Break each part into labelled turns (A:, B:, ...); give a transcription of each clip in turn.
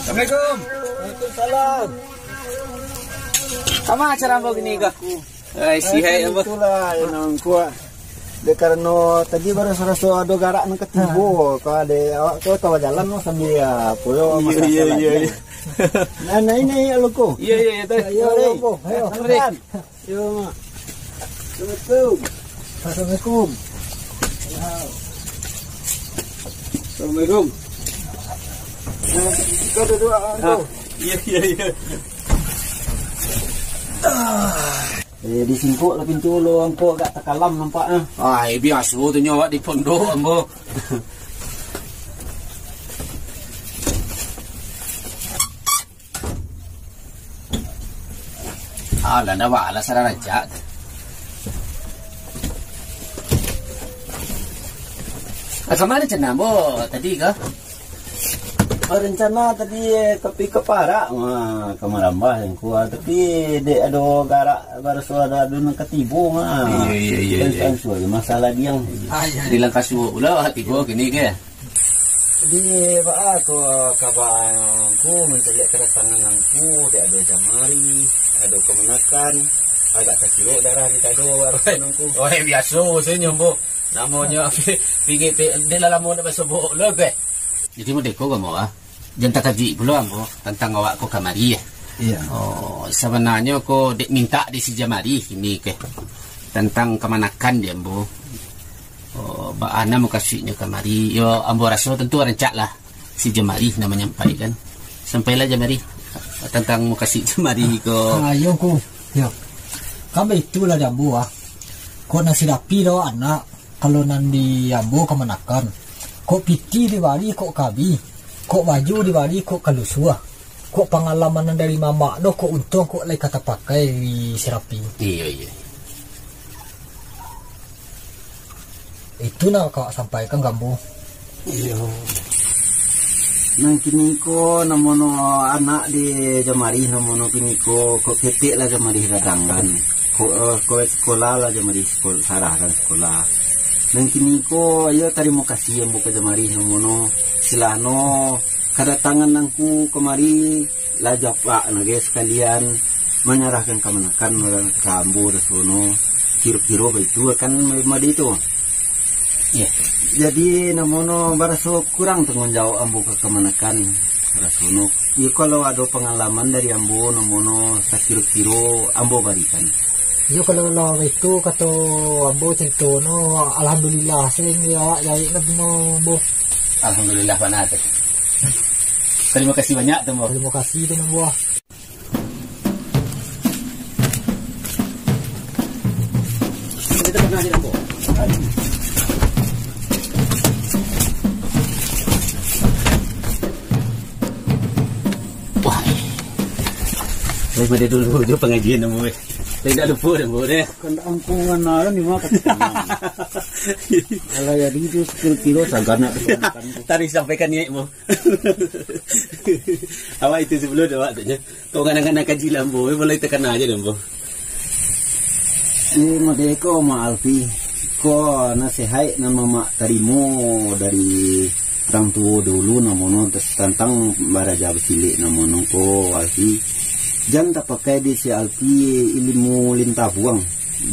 A: Assalamualaikum.
B: Waalaikumsalam.
A: Kama acara mo gini ka? Ay, sihay mo.
B: Itulah yang kuat. Karena tadi baru serasu ada garak nang ketibo. Kalau ada awak tu tahu jalan no sambil ya puyo masak.
A: Iya.
B: Nah ini aluku.
A: Iya.
B: Ayo. Yo. Assalamualaikum. Assalamualaikum.
A: Assalamualaikum.
B: Kau duduk aku.
A: Iya.
B: Di singkuk lah pintu lo ampo agak tekalam nampaknya.
A: Ay, biasa tu nyawa di pondok ambo. Alah, dah wala sarang aja. Kemana cina ambo tadi kah?
B: Rencana tadi kepi kepara kemarambah yang kuat tapi dek ada garak baru suara dulu ketibu
A: Iya.
B: Masalah dia
A: Di langkah suhu pula hati gua gini ke?
B: di pak aku kabarku mencari kedatangan aku dek ada jamari ada kemenakan agak terkiruk darah di kado warnangku.
A: Oh, biasa saya nyombo. Namanya pinggir di dalam mau nak sebut lo ke? Jadi mau deko kamu jangan kaji pula ambo tentang awak ko kamari ya.
B: Iya.
A: Oh, sebenarnya ko dek minta di si jamari ini ke tentang kemanakan dia ambo. Oh, baana mau kasihnya kamari. Yo ambo rasa tentu rencak lah si jamari namanya menyampaikan. Sampailah jamari tentang mau kasih jamari ko.
C: Ayo ku. Yo. Kami itulah jambu Kok nasi rapi do anak kalau nanti jambu kemanakan. Kok piti diwari kok kabi, kok baju diwari kok kalusua, kok pengalaman dari mama do kok untung kok lagi kata pakai di serapi.
A: Iya.
C: Itu nak kau sampaikan gambu.
B: Iya. Nang kini ko namono anak di jamari namono kini ko ketik lah jamari kadangan. Ko sekolah lah jamari sekolah sarah dan sekolah. Nang kini ko ayo terima kasih yang buka jamari namono silano kedatangan nangku kemari lajak pak nage sekalian menyerahkan kemenakan kambu resono kiro-kiro itu kan madi itu.
A: Iya.
B: Jadi namono baraso kurang tanggung jawab ambo ke kemenakan rasono. Ya kalau ada pengalaman dari ambo namono sakiro-kiro ambo barikan.
C: Yo kalau law itu kata ambo cerita no alhamdulillah sing awak jadi no bo.
A: Alhamdulillah panat. Terima kasih banyak tu mo.
C: Terima kasih tu no.
A: Kita pernah di ambo. Wah. Daripada dulu dia pengajian ambo. Tidak lupa dah boleh.
B: Kan angkungan nara ni mah kata. Kalau ya itu kilo sagana.
A: Tarik sampaikan niat mo. Awak itu sebelum awak tanya. Kau kadang-kadang kaji lambo, boleh tekan aja lambo.
B: Ni madeko ma Alfi. Ko nasihat nama mak terimo dari orang tua dulu namono tentang baraja cilik namono ko Alfi. Jangan tak pakai di si Alfi ilmu lintah buang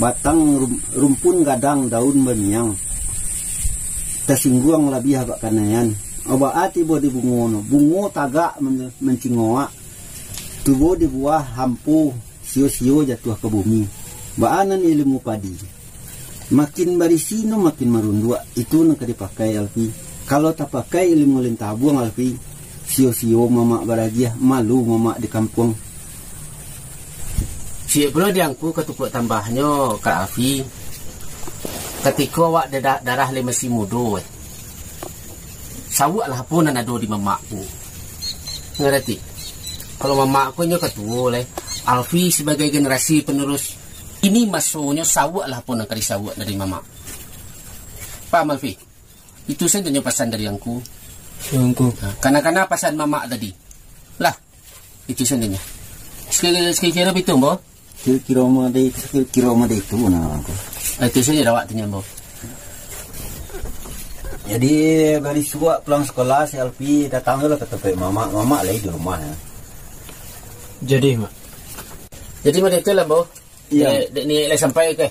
B: batang rumpun gadang daun bermiang tersinggung lebih habak kanayan oba ati bo di bungo tagak mencingoa tubo di buah hampu sio-sio jatuh ke bumi baanan ilmu padi makin barisino makin marundua itu nak dipakai Alfi. Kalau tak pakai ilmu lintah buang Alfi sio-sio mama baragiah malu mama di kampung.
A: Si pula diangku ketukuk tambahnya Kak Alfi. Ketika awak darah le masih muda sawak lah pun ada di mamakku. Ngerti? Kalau mamakku nya ketua le Alfi sebagai generasi penerus ini masuknya sawak lah pun nak sawak dari mamak. Paham Alfi? Itu saja pesan dari aku.
C: Sungguh.
A: Karena pesan mama tadi. Lah, itu saja. Sekira itu, Bo.
B: Kira-kira made itu nah aku.
A: Itu saja dah waktunya, Bo.
B: Jadi dari suak pulang sekolah si Alfi datang lah ke tempat mama lagi di rumah ya.
C: Jadi mak.
A: Jadi pada itu lah, Bo.
B: Iya.
A: Ni lah sampai ke.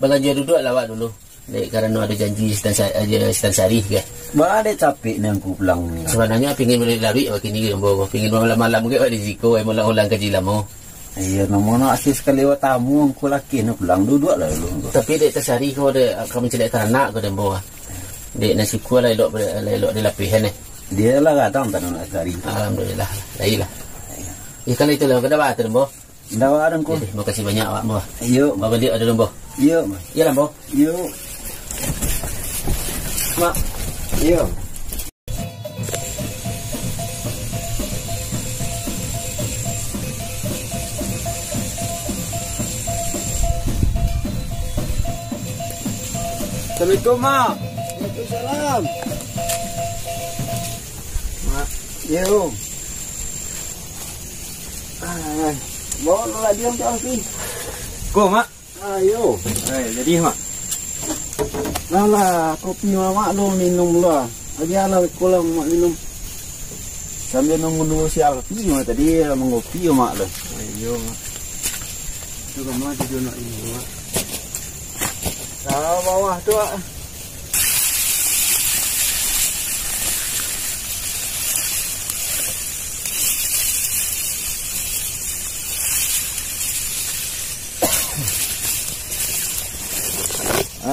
A: Bagan dia duduk lawak dulu. Karena ada janji setan sari ke.
B: Ba ada capek ni aku pulang ni.
A: Sebenarnya pingin beli lari makin ni Bo. Pingin malam-malam ke di risiko ulang ke jilamu.
B: Iya, namun asis sekali wa tamu aku laki nak pulang duduk lah dulu.
A: Tapi dek tersari kau ada kami celak teranak kau dan Bo. Dek nasi kuah elok dilapihan ni.
B: Dia lah kadang tak nak cari.
A: Alhamdulillah. Lailah. Ya kalau itu lah kada bater Bo.
B: Dah ada aku.
A: Terima kasih banyak awak Bo.
B: Yo,
A: Baba dia ada Bo.
B: yo,
A: Iyalah Bo.
B: yo. Mak, yo. Assalamualaikum, Mak. Waalaikumsalam. Mak, yo. Bawa lah dia macam Alfi.
C: Kau mak.
B: Ayo.
C: Jadi mak.
B: Lah, kopi mama lo minum lah. Aja lah kalau mak minum. Sambil nunggu si Alfi mak tadi mengopi mak lo.
C: Ayo mak. Itu kamu juga nak ini mak.
B: Nah, bawah tu.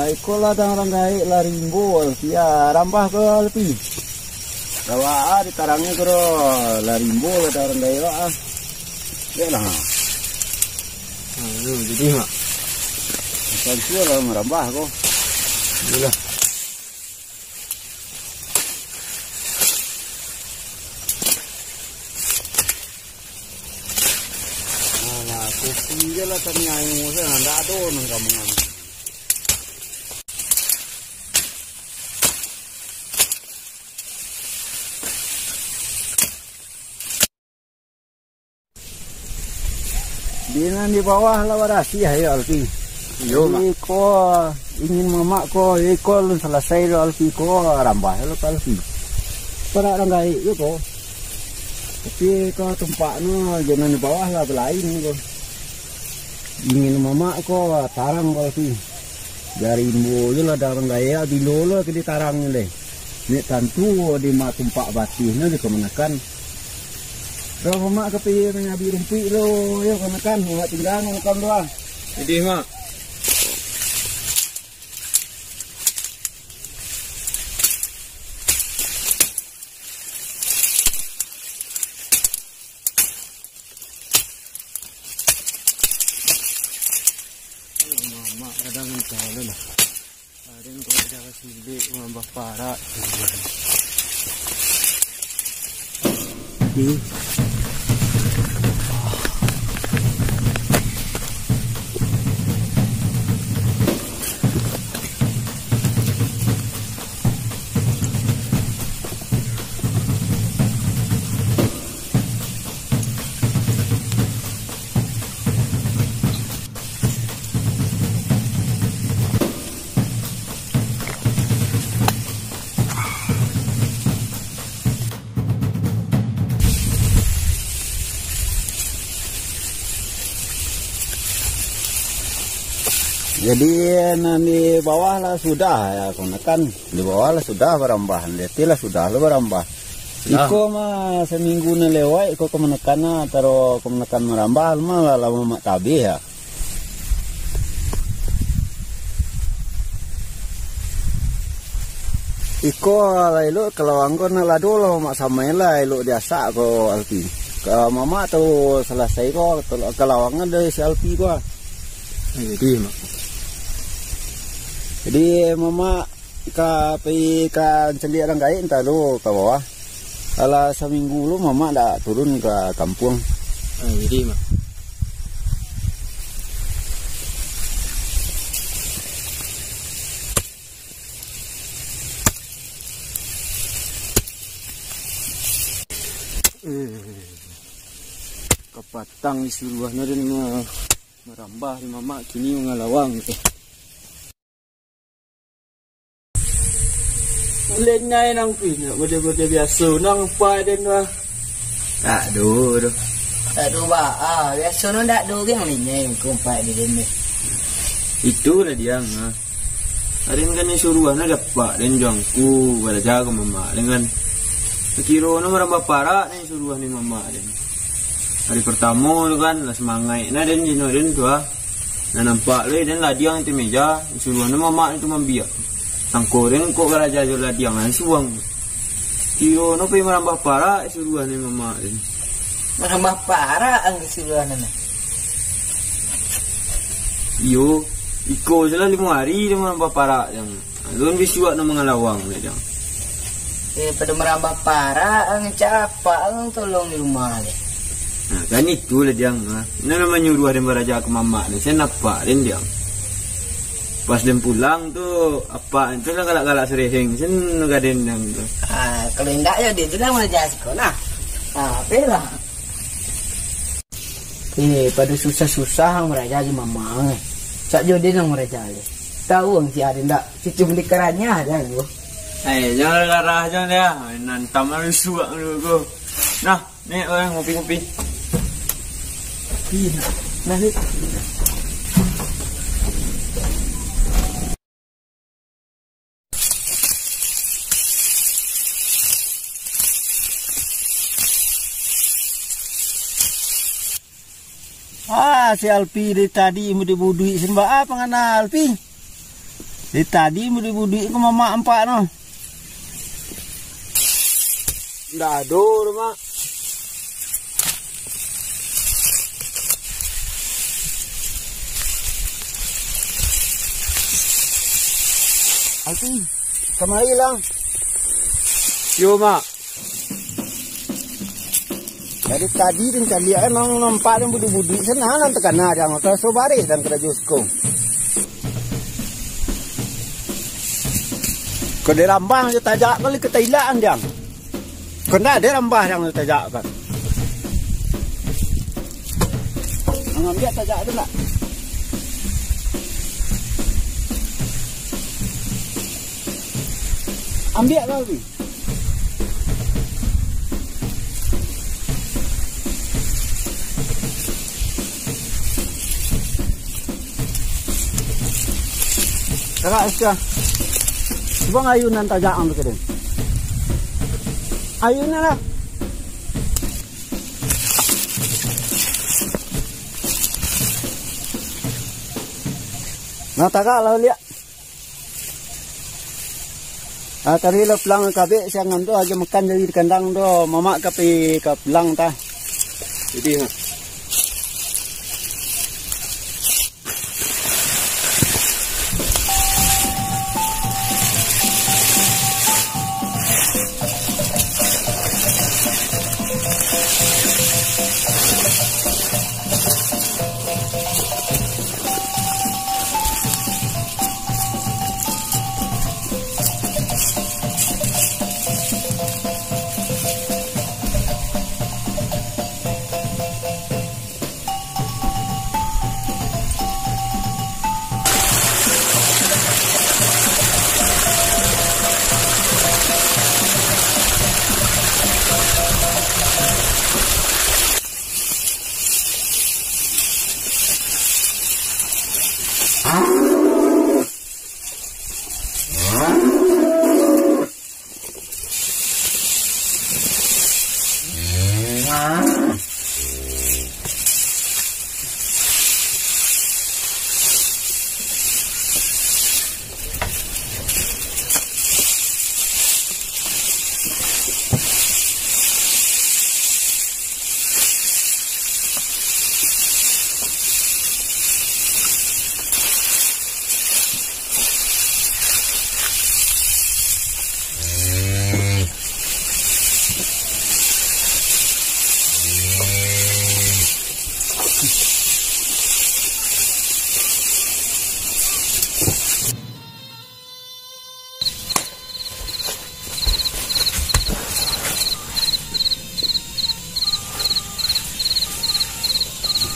B: Ikolah orang gaik lah rimbo ya rambah ke Alfi. Bawa ditarangnya ke lah rimbo ada orang gaik ah. Ya lah.
C: Ayo jadi mak.
B: Alfi lah merambah kok.
C: Itulah.
B: Alah, kopi je lah tanya yang saya ndak ada nang kamungan. Di bawah lah warasi ya Alfi.
C: Yo mak.
B: Ko ingin mama ko ko selesai lo Alfi ko rambah lo Alfi. Para orang gaik yo ko. Tapi ko tempat no jangan di bawah lah belain ko. Ingin mama ko tarang ko Alfi. Dari imbu yo lah orang gaik di lolo ke di tarang le. Ni tantu di mak tempat batih no di kemenakan. Kalau mak kepi menyabi rumpi lo, yo kan mak tinggal makan doang.
C: Jadi mak. Mama kadang entah lah. Ada yang kau jaga silik, mambah parah.
B: Di. Jadi di bawah lah sudah ya kan di bawah lah sudah berambah, lihatlah sudah lo berambah. Iko mah seminggu ni lewat, iko kemenekan taruh kemenekan merambah mah lama mak tabi ya. Iko lalu kalau angkon lado lo mak samai lah lo biasa ko Alfi. Kalau mama tu selesai ko kalau angkon dari si Alfi ko.
C: Jadi mak.
B: Jadi mama pergi ke celik orang gaik entah lu ke bawah. Kalau seminggu lu mama dah turun ke kampung.
C: Jadi mak.
B: patang disuruhnya dan merambah di mama kini mengalawang. Mulai nang pina, bode-bode biasa nang pa den wah. Tak do.
D: Tak do ba. Biasa no tak do yang linyai kumpai di den.
B: Itulah dia ngah. Ada kan yang suruhan ada pak dan jangku pada jaga mama dengan kira no merambah parah nih suruhan ni mama den. Hari pertama tu kan lah semangat na den jino den tu nampak le den lah dia di meja suruhan no mama itu membiak. Tangkoren kok garaja jo lah dia ngan suang. Kira no pe merambah parah suruhan ni mama den.
D: Merambah parah ang suruhan na.
B: Yo iko jelah 5 hari dia merambah parah yang. Lun bisuak no mengalawang le jang.
D: Pada merambah parah ang capa ang tolong di rumah ni.
B: Nah, kan itulah dia. Ini memang nyuruh ada beraja ke mama ni. Saya nampak dia. Pas dia pulang tu apa itu lah galak-galak serihing. Saya nak den yang tu.
D: Kalau tidak ya dia tu lah beraja sekolah. Apalah. Pada susah-susah ang beraja di mama ni. Cak jo dia nang beraja ni. Tahu ang si ada ndak cucu beli kerannya ada tu.
B: Jangan garah jangan dia. Nantam harus suak dulu. Nah, ni orang ngopi-ngopi.
D: Nah ni.
C: Si Alpi dari tadi mau dibudui sembah apa ngana Alpi? Dari tadi mau dibudui ke mama empat no.
B: Ndak ada mak.
C: Alpi, kemari lang.
B: Yo mak.
C: Dari tadi dan kalian nang nampak dan budi-budi senang nan tekan ada motor sobare dan kena jusko. Kau di rambang je tajak kali ke Thailand jang. Kau nak ada rambah yang tajak kan. Ngambil tajak tu nak. Ambil kali. Kakak Aska, coba ayunan tajak ang begitu. Ayunan lah. Nah tagak lah lihat. Tadi lo pelang kabe siang tu aja makan dari kandang tu, mama kape ke pelang ta.
B: Jadi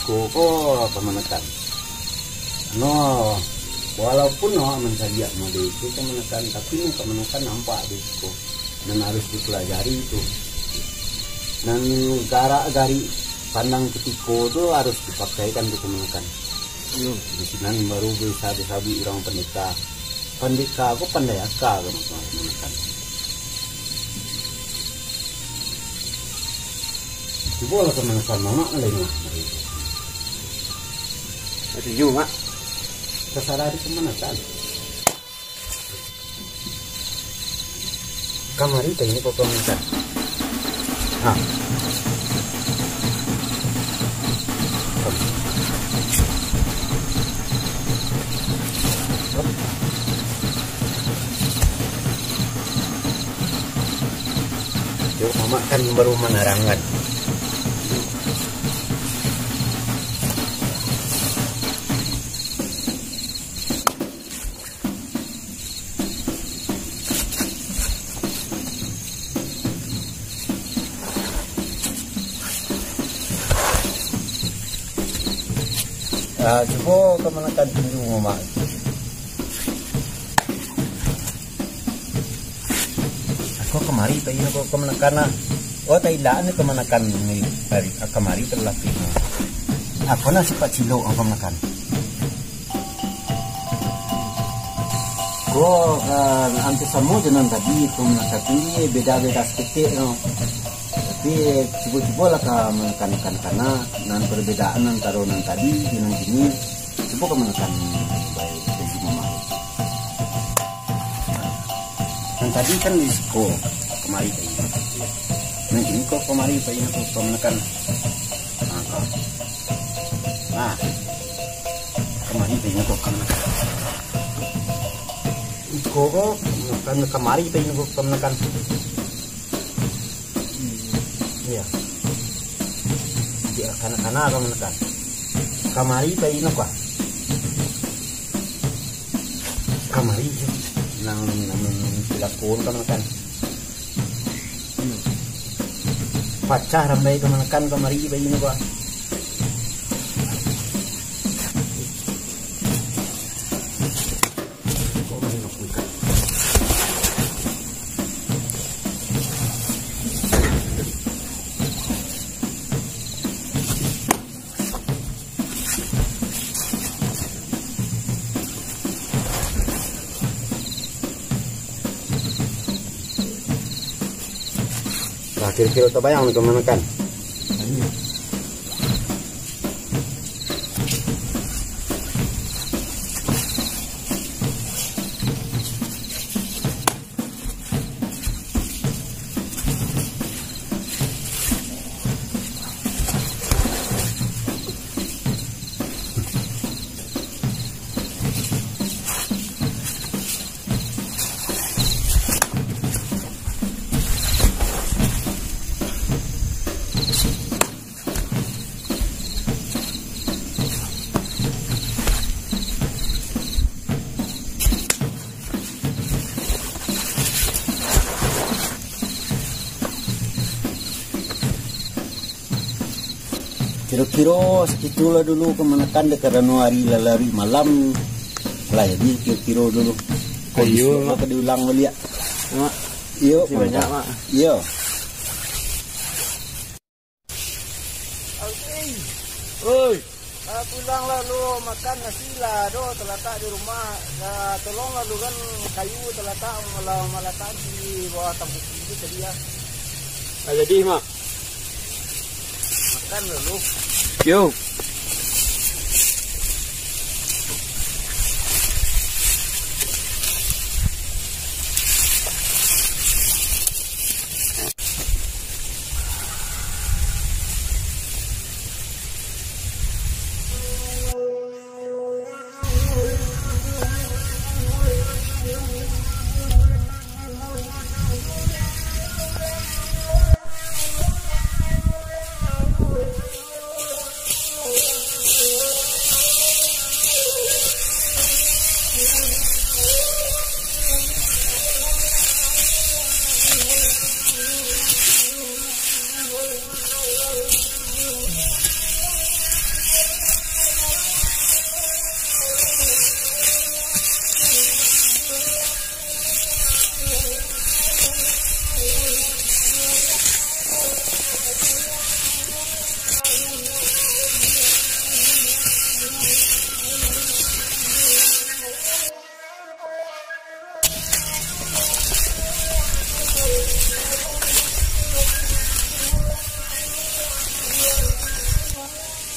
B: Iko ko kemenakan. No, walaupun menjadi mode itu kemenakan, tapi kemenakan nampak di Iko dan harus dipelajari itu. Dan gari pandang ketiko itu harus dipakaikan untuk kemenakan. Di sini baru bisa disabi orang pendeka. Pendeka aku pandai akal kemenakan. Boleh kemenakan mama lain lah. Ada juga terserah di kemenakan. Kamar itu ini kok kemenakan. Ah. Yuk, mama kan baru menerangkan. Coba kemenakan dulu mama. Aku kemari tadi aku kemenakan lah. Oh tidak ni kemenakan ni dari kemari terlatih. Aku nak sifat cilok aku kemenakan. Ko anti samu jangan tadi kemenakan ini beda-beda sedikit no. Tapi coba-coba lah kemenakan karena nan perbedaan antara nan tadi dengan ini coba kemenakan baik dari mama. Nan tadi kan risiko kemari tadi. Nah ini kok kemari tadi aku kemenakan. Nah kemari tadi aku kemenakan. Kok kemari tadi aku kemenakan. Iya. Dia kanak-kanak akan menekan. Kamari tadi nak apa? Kamari nang silapun kan menekan. Pacah ramai itu menekan kamari tadi nak apa? Kira-kira terbayang nih kemenakan. Kira-kira segitulah dulu kemenakan dekat hari lalari malam lah jadi kira-kira dulu. Ayo mak diulang balik. Mak. Yo banyak mak. Yo. Oi. Pulanglah lu makan nasi lah do terletak di rumah. Ya tolonglah lu kan kayu terletak malah tadi bawah tangkup itu tadi ya. Jadi mak. Makan dulu. Yo.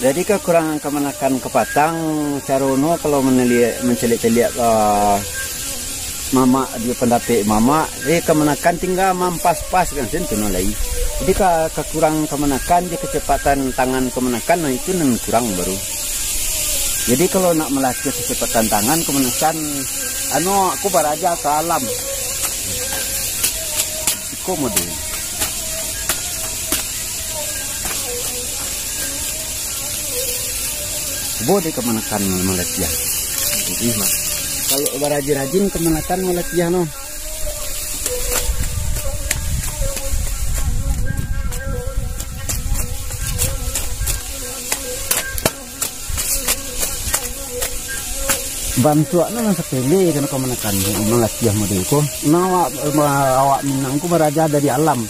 B: Jadi kekurangan kemenakan kepatang carono kalau mencelik-celik mama dia pendapat mama, kemenakan tinggal mampas-pas kan sentuh nolai. Jadi kekurangan kemenakan dia kecepatan tangan kemenakan, nah itu nan kurang baru. Jadi kalau nak melatih kecepatan tangan kemenakan, aku beraja ke alam. Iko model. Boleh kemenakan melatih. Jadi mah. Kalau berajin-rajin kemenakan melatih no. Bantuan na sepele kan kemenakan melatih model ko. Nah awak minangku beraja dari alam.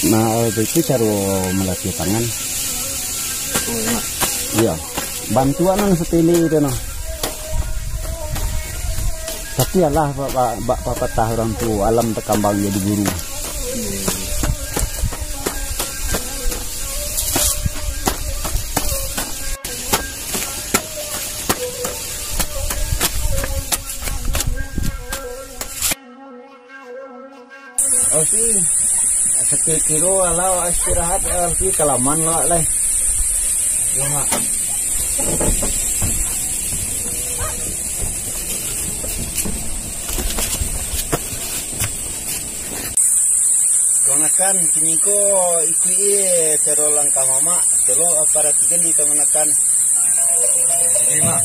B: Nah itu cara melatih tangan. Iya. Bantuan na sepele itu no. Tapi Allah bapak tahu orang tu alam terkambang jadi guru. Oke, sekilo ala istirahat oke kelaman lah. Ya mak. Kemenakan kini ko ikui cero langkah mama cero para tiga di kemenakan lima.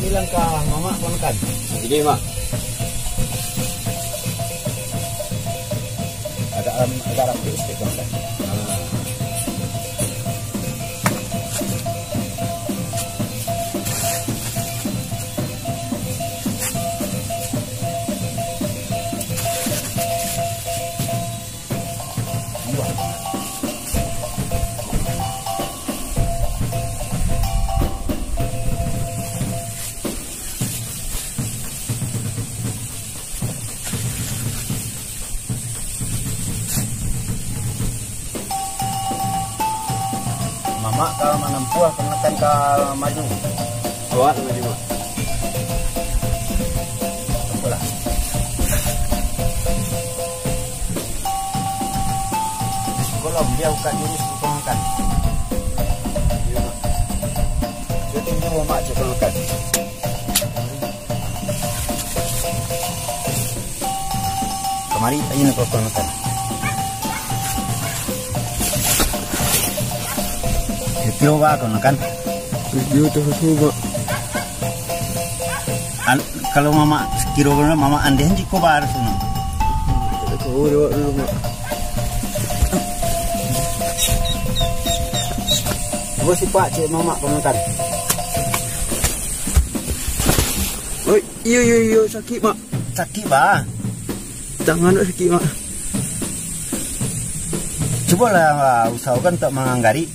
B: Ini langkah mama kemenakan. Jadi mak. Agak rapi sedikit kan. Mak kalau menempuh kemenakan ke maju. Awak maju mak. Tempulah. Kalau dia buka jurus kemenakan. Iya mak. Dia tinggi mak kemenakan. Kemari ini kemenakan. Kilo ba kan?
C: Video terus juga.
B: Kalau mama kilo mama andehan jiko ba harus no.
C: Kau dulu mak.
B: Gua si pak cek mama kan.
C: Oi, iyo sakit mak.
B: Sakit ba?
C: Tangan sakit mak.
B: Coba lah usahakan untuk menganggari.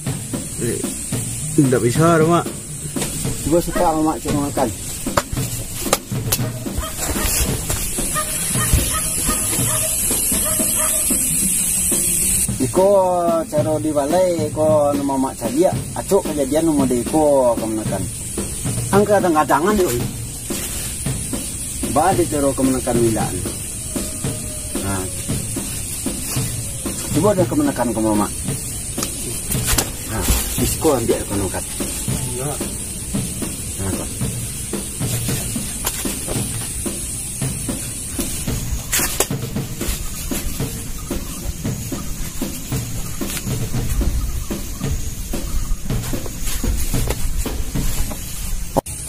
C: Tidak bisa mak.
B: Gua suka mama cuma makan. Iko cara di balai ko mama cadia acuk kejadian nomor deko kemenakan. Angka kadang-kadangan yo. Ba di cara kemenakan wilaan. Nah. Coba ada kemenakan ke mama. Disko ambil kemenakan.
C: Iya.
B: Nah, kok.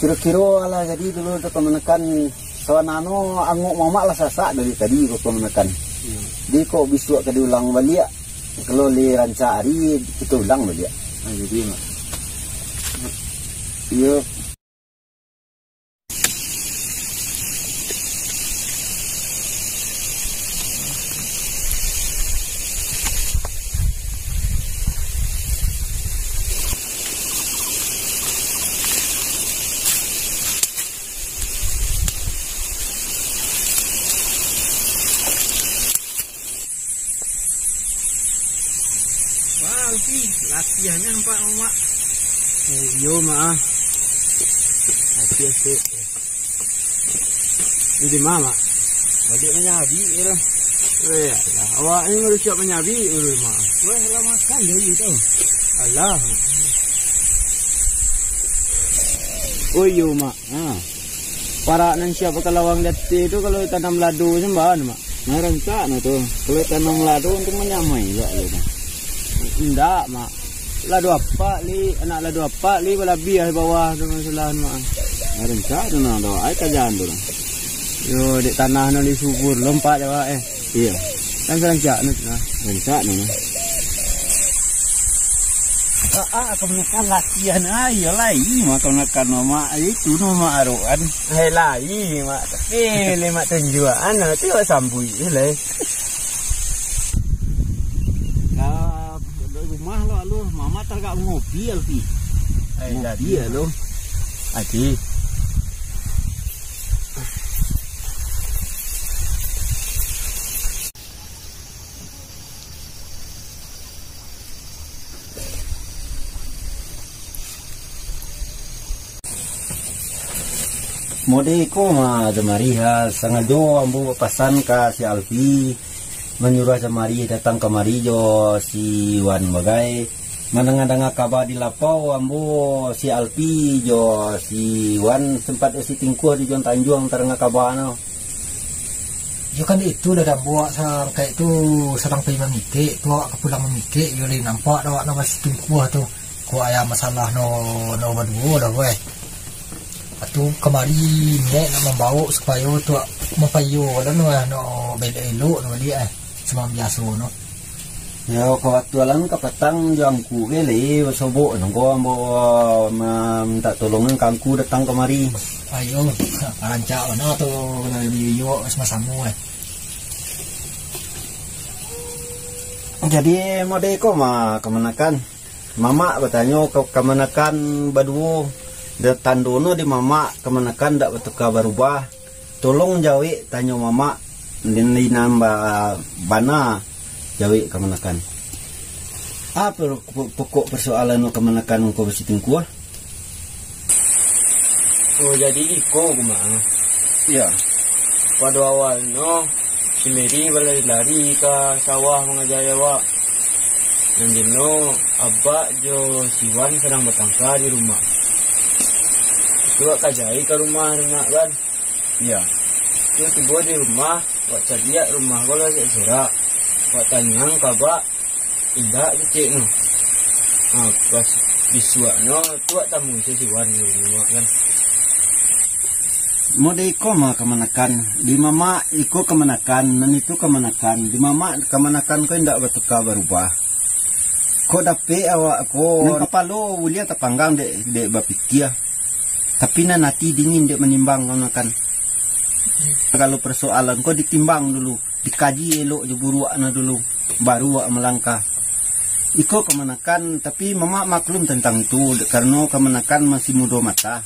B: Kira-kira lah jadi dulu untuk kemenakan sawanano anguk mama lah sasak dari tadi kok kemenakan. Dia kok bisa diulang balik. Kalau li ranca hari itu ulang balik. Nah, jadi mak. Iya. latihannya nampak mak. Yo mak. Latihan sih. Di mana? Balik menyabi itu. Weh, awak ini baru siap menyabi itu mak. Weh, lah makan deh itu. Alah. Oh yo mak. Para nan siapa kelawang dati itu kalau tanam ladu sembahan mak. Nah rencana tuh kalau tanam ladu untuk menyamai enggak gitu. Enggak mak. Ladu apa li anak ladu apa li balabiah bawah dengan selahan mak. Nah rencana nah doa ai kajan tuh. Yo di tanah no di subur lompat jawa Iya. Kan rencana nah. Rencana nah. Kebanyakan latihan ayo lagi mak kebanyakan mak itu nama aruan lagi mak tapi lima tunjuan nanti kau sambui le nah rumah lo mama tergak ngopi alfi ngopi lo aji Modeko mah Jamari sengaja ambu pesan ke si Alfi menyuruh Jamari datang kemari jo si Wan bagai mendengar kabar di lapau ambu si Alfi jo si Wan sempat si tingkuh di Jon Tanjung terengah kabar no.
C: Yo kan itu dah buat sang kayak itu sedang pergi memikir tu awak pulang memikir yo le nampak awak nama si tingkuh tu ko aya masalah no berdua dah weh. Atu kemari ni nak membawa supaya tu mempayu dan no bela elok no dia semua biasa no.
B: Ya ko waktu alang kapatang jangku ke le sobo no ko ambo minta tolongan kangku datang kemari.
C: Ayo rancak mana tu kena di yo sama-sama
B: Jadi modeko mah kemenakan mama bertanya kemenakan baduo datang dono di mama kemenakan dak betuka berubah tolong jawi tanya mama di nambah bana jawi kemenakan apa pokok persoalan kemenakan ko besiting kuah jadi iko kumah ya pada awalnya si Mary berlari-lari ke sawah mengajaya wak dan dino abak jo si Wan sedang bertangkar di rumah. Coba kajai ke rumah nak kan? Iya. Itu tiba di rumah, buat lihat rumah kalau saya serak, buat tanya kabak, indah kecil no. Pas bisuak no, tuak tamu si Wan di rumah kan. Modeko mah kemenakan, di mama iko kemenakan, dan itu kemenakan, di mama kemenakan kau indah bertukar berubah. Kau dapat awak kau, kapalo ulia terpanggang dek bapikir. Tapi nanti dingin dia menimbang kan. Kalau persoalan kau ditimbang dulu, dikaji elok je buruakna dulu, baru wak melangkah. Iko kemenakan, tapi mama maklum tentang itu karena kemenakan masih muda mata.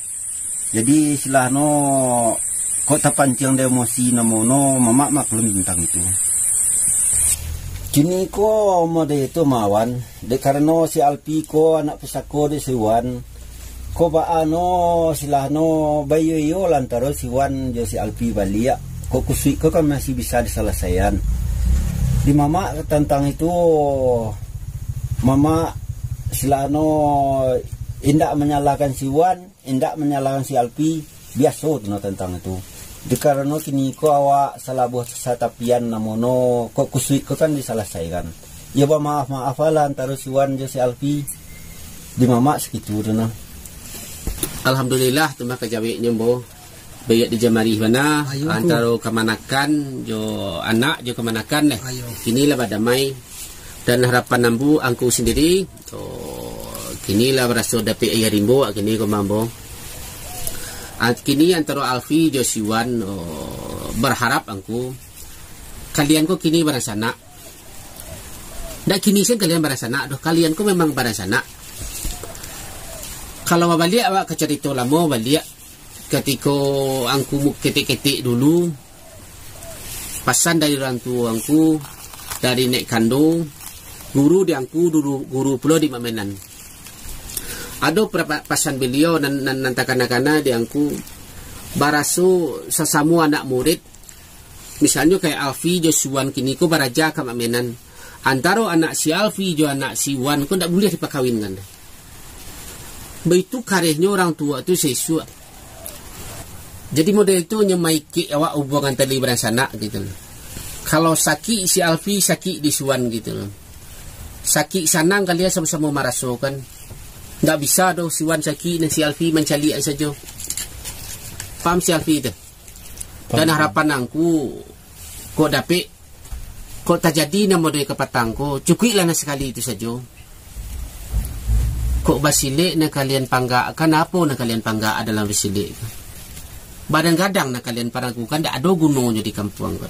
B: Jadi silahno kau terpancing dia emosi namono, mama maklum tentang itu. Kini ko mode itu mawan, karena si Alpi ko anak pesako de siwan. Ko ba ano silahno bayo yo lantaro si Wan jo si Alpi balia ko kusui ko kan masih bisa diselesaikan di mama tentang itu mama silahno indak menyalahkan si Wan indak menyalahkan si Alpi biasa no tentang itu dikarena kini ko awak salah buat satapian namono ko kusui ko kan diselesaikan ya ba maaf lah antara si Wan jo si Alpi di mama segitu no.
A: Alhamdulillah tu maka jawi nyembo bayat di Jamari mana antara kemanakan jo anak jo kemanakan kini lah badamai dan harapan nambu angku sendiri kini lah berasa dapat ayah rimbo kini ko mambo kini antara Alfi jo Siwan berharap angku kalian ko kini barasana dak kini sen kalian barasana doh kalian ko memang barasana. Kalau balik awak ke cerita lama balik ketika angku ketik-ketik dulu pasan dari orang tua angku dari nek kandung Guru diangku guru pulo di mamenan. Ado pasan beliau nan takana-kana diangku baraso sasamu anak murid. Misalnya kayak Alfi jo Siwan kini ko baraja ka mamenan. Antaro anak si Alfi jo anak si Wan ko ndak boleh dipakawinkan. Begitu karehnya orang tua itu sesuai. Jadi model itu nyemaiki awak hubungan tali beransana gitu loh. Kalau sakit si Alfi sakit di Siwan gitu loh. Sakit sanang kalian sama-sama merasakan. Nggak bisa doh si Wan sakit dan si Alfi mencari saja. Paham si Alfi itu? Dan harapan aku kok dapet kok terjadi nama dari kepatangku cukuplah na sekali itu saja. Kok basilik na kalian pangga kenapa na kalian pangga dalam basilik? Badan gadang na kalian paragukan tak ada gunungnya di kampung kau.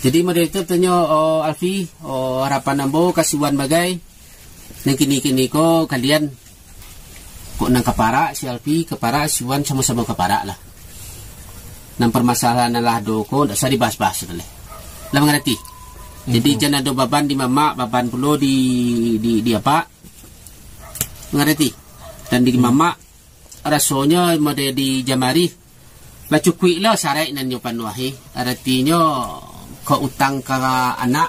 A: Jadi model itu tanya Alfi harapan ambo kasihan bagai nang kini ko kalian kok nang kepara si Alfi kepara si Wan sama-sama kepara lah. Nang permasalahan lah doko ndak usah dibahas-bahas lah. Lah mengerti. Jadi jangan ada beban di mama, beban pulo di apa? Mengerti. Dan di mama rasanya model di Jamari lah cukui lah sarai nan nyo panuahi. Artinya kau utang ke anak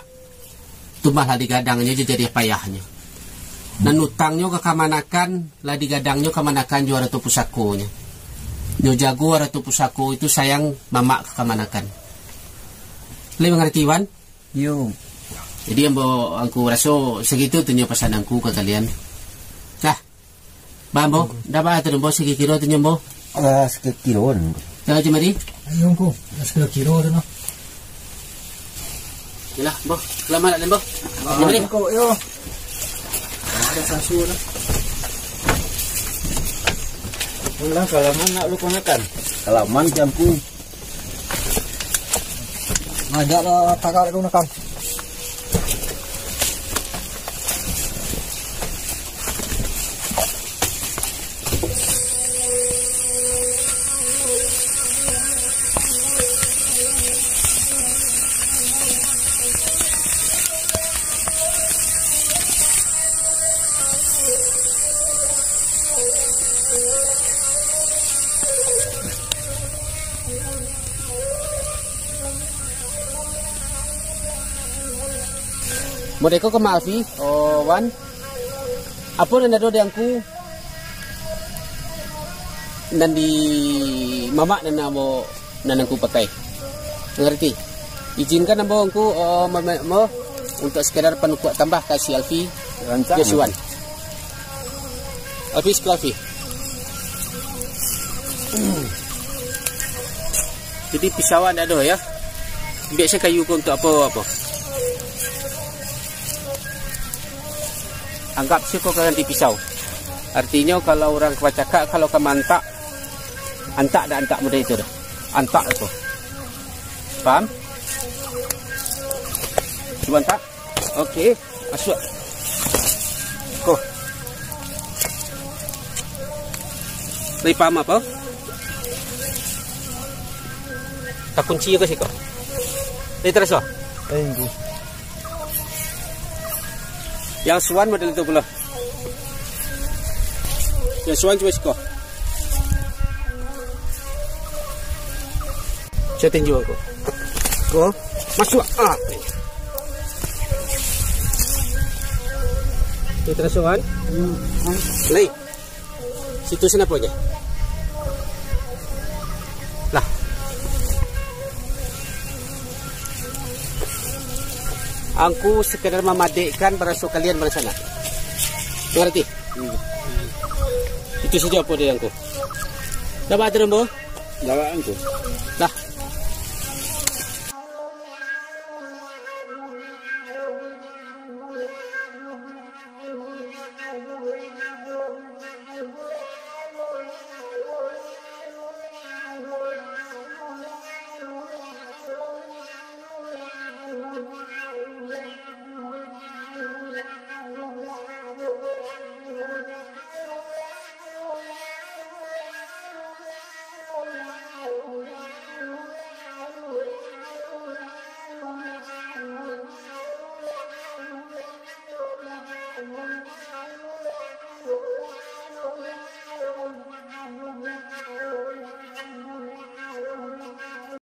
A: tumah lah digadangnya jadi payahnya. Dan utangnya ke kamanakan lah digadangnya kamanakan juara tu pusakonya. Nyo jago atau pusako itu sayang mama ke kamanakan. Lebih mengerti Wan?
B: Yo.
A: Jadi ambo aku rasa segitu tunyo pesananku ke kalian. Nah, bambo, dapat tu ambo segi kilo tunyo ambo.
B: Segi kiloan.
A: Jangan cuma di.
C: Ayo ko, segi kilo tu no.
A: Yalah, bo, selamat lembo. Cuma di.
C: Ko yo.
B: Ada sasu lah. Ulang kalaman nak lu konakan. Kalaman jamku.
C: Ngajak lah takar ko nakam.
A: Modeko ke Alfi, Wan. Apa yang ada diangku dan di mama dan namo nanangku pakai. Mengerti? Izinkan namo angku mau untuk sekedar penukuk tambah kasih Alfi Joshua. Alfi sekolah Alfi. Jadi pisauan ada ya. Biasa kayu untuk apa? Anggap sih kok ganti pisau. Artinya kalau orang kewacaka kalau ke mantak antak dan antak muda itu dah. Antak itu. Paham? Cuba antak. Okey, masuk. Kok. Lagi paham apa? Tak kunci ke sih kok? Lagi terasa?
B: Tunggu.
A: Yang Swan model itu pula. Yang Swan coba siko. Saya tinju aku. Ko, masuk. Ini terasa Swan? Lei. Situ sana apa aja? Lah. Aku sekedar memadekkan beraso kalian bersana. Mengerti? Itu saja apa dia aku. Dapat terembo?
B: Dapat aku.
A: Dah.